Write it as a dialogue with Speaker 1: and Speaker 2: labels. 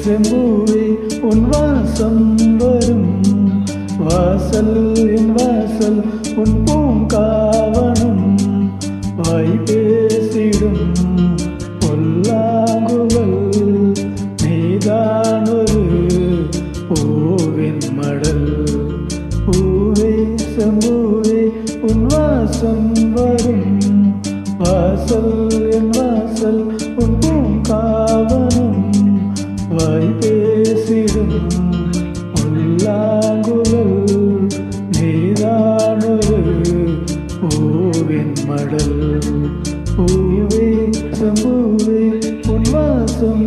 Speaker 1: செம்பூவே உன் வாசம் வரும் வாசல் என் வாசல் உன் பூங்காவனம் வாய் பேசிடும் பொல்லாங்குழல் நீதானொரு பூவின் மடல் பூவே செம்பூவே உன் வாசம் வரும் வாசல் என் வாசல் உன் பூங்காவனம் வாய் பேசிடும் பொல்லாங்குழல் நீதானொரு பூவின் மடல் பூவே செம்பூவே உன் வாசம்